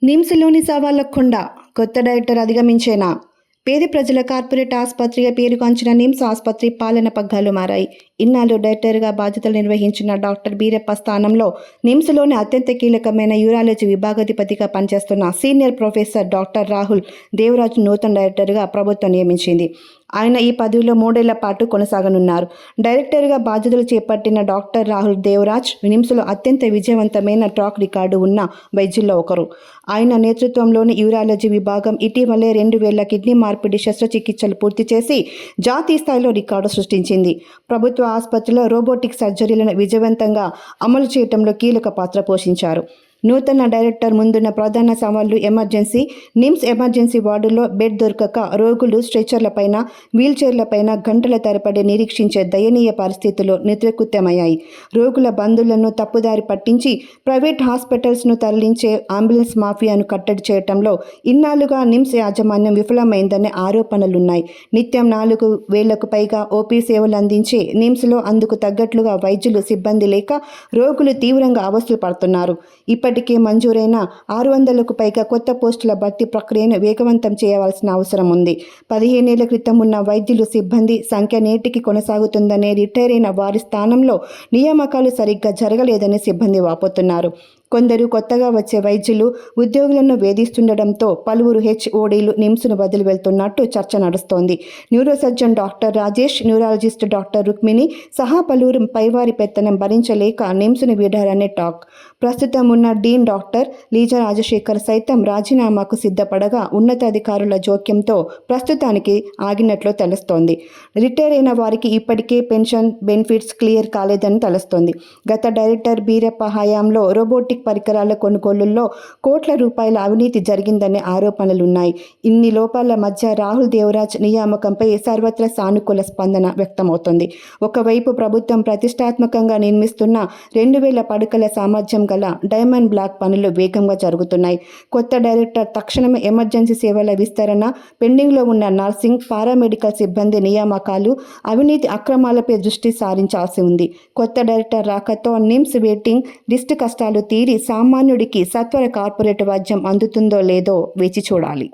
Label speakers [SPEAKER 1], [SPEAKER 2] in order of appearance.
[SPEAKER 1] నిమ్స్లోని సవాళ్ల కొండ కొత్త డైరెక్టర్ అధిగమించేనా? పేద ప్రజల కార్పొరేట్ ఆసుపత్రిగా పేరుగాంచిన నిమ్స్ ఆసుపత్రి పాలన పగ్గాలు మారాయి. ఇన్నాళ్ళు డైరెక్టర్గా బాధ్యతలు నిర్వహించిన డాక్టర్ బీరప్ప స్థానంలో నిమ్స్లోని అత్యంత కీలకమైన యూరాలజీ విభాగాధిపతిగా పనిచేస్తున్న senior professor doctor Rahul Devaraj నూతన డైరెక్టర్గా ప్రభుత్వం నియమించింది. ఆయన ఈ పదవిలో 3 ఏళ్ల పాటు కొనసాగనున్నారు. డైరెక్టర్గా బాధ్యతలు చేపట్టిన డాక్టర్ రాహుల్ దేవరాజ్ నిమ్స్లో అత్యంత విజయవంతమైన ట్రాక్ రికార్డు ఉన్న వైద్యుల్లో ఒకరు. ఆయన నేతృత్వంలోని యూరాలజీ విభాగం ఇటీవలే 2000 కిడ్నీ మార్పిడి శస్త్రచికిత్సలు పూర్తి చేసి జాతీయ స్థాయిలో రికార్డు సృష్టించింది. ప్రభుత్వ ఆసుపత్రిలో రోబోటిక్ సర్జరీలను విజయవంతంగా అమలు చేయడంలో కీలక పాత్ర పోషించారు. నూతన డైరెక్టర్ ముందున్న ప్రధాన సవాళ్లు ఎమర్జెన్సీ. నిమ్స్ ఎమర్జెన్సీ వార్డులో బెడ్ దొరకక రోగులు స్ట్రెచర్లపైన, వీల్చైర్లపైన గంటల తరబడి నిరీక్షించే దయనీయ పరిస్థితులు నిత్యకృత్యమయ్యాయి. రోగుల బంధువులను తప్పుదారి పట్టించి ప్రైవేట్ హాస్పిటల్స్ను తరలించే అంబులెన్స్ మాఫియాను కట్టడి చేయడంలో ఇన్నాళ్లుగా నిమ్స్ యాజమాన్యం విఫలమైందనే ఆరోపణలున్నాయి. నిత్యం 4,000కు పైగా ఓపీ సేవలు అందించే నిమ్స్లో అందుకు తగ్గట్లుగా వైద్యులు, సిబ్బంది లేక రోగులు తీవ్రంగా అవస్థలు పడుతున్నారు. ఇప్పటికే మంజూరైన 600కు పైగా కొత్త పోస్టుల భర్తీ ప్రక్రియను వేగవంతం చేయవలసిన అవసరం ఉంది. 15 ఏళ్ల క్రితం ఉన్న వైద్యులు, సిబ్బంది సంఖ్య నేటికి కొనసాగుతుందనే రిటైర్ అయిన వారి స్థానంలో నియామకాలు సరిగ్గా జరగలేదని సిబ్బంది వాపోతున్నారు. కొందరు కొత్తగా వచ్చే వైద్యులు ఉద్యోగులను వేధిస్తుండటంతో పలువురు హెచ్ఓడీలు నిమ్స్ను వదిలి వెళ్తున్నట్టు చర్చ నడుస్తోంది. Neurosurgeon doctor Rajesh, neurologist doctor Rukmini సహా పలువురు పైవారి పెత్తనం భరించలేక నిమ్స్ను వీడారనే టాక్. ప్రస్తుతం ఉన్న డీన్ డాక్టర్ లీజా రాజశేఖర్ సైతం రాజీనామాకు సిద్ధపడగా ఉన్నతాధికారుల జోక్యంతో ప్రస్తుతానికి ఆగినట్లు తెలుస్తోంది. రిటైర్ అయిన వారికి ఇప్పటికే పెన్షన్ బెనిఫిట్స్ క్లియర్ కాలేదని తెలుస్తోంది. గత డైరెక్టర్ బీరప్ప హయాంలో రోబోటిక్ పరికరాల కొనుగోలులో కోట్ల రూపాయల అవినీతి జరిగిందనే ఆరోపణలున్నాయి. ఇన్ని లోపాల మధ్య రాహుల్ దేవరాజ్ నియామకంపై సర్వత్రా సానుకూల స్పందన వ్యక్తమవుతోంది. ఒకవైపు ప్రభుత్వం ప్రతిష్టాత్మకంగా నిర్మిస్తున్న 2,000 పడకల సామర్థ్యం గల డైమండ్ బ్లాక్ పనులు వేగంగా జరుగుతున్నాయి. కొత్త డైరెక్టర్ తక్షణమే ఎమర్జెన్సీ సేవల విస్తరణ, పెండింగ్లో ఉన్న నర్సింగ్, పారామెడికల్ సిబ్బంది నియామకాలు, అవినీతి అక్రమాలపై దృష్టి సారించాల్సి ఉంది. కొత్త డైరెక్టర్ రాకతో నిమ్స్ వెయిటింగ్ లిస్టు కష్టాలు తీరి సామాన్యుడికి సత్వర కార్పొరేట్ వైద్యం అందుతుందో లేదో వేచి చూడాలి.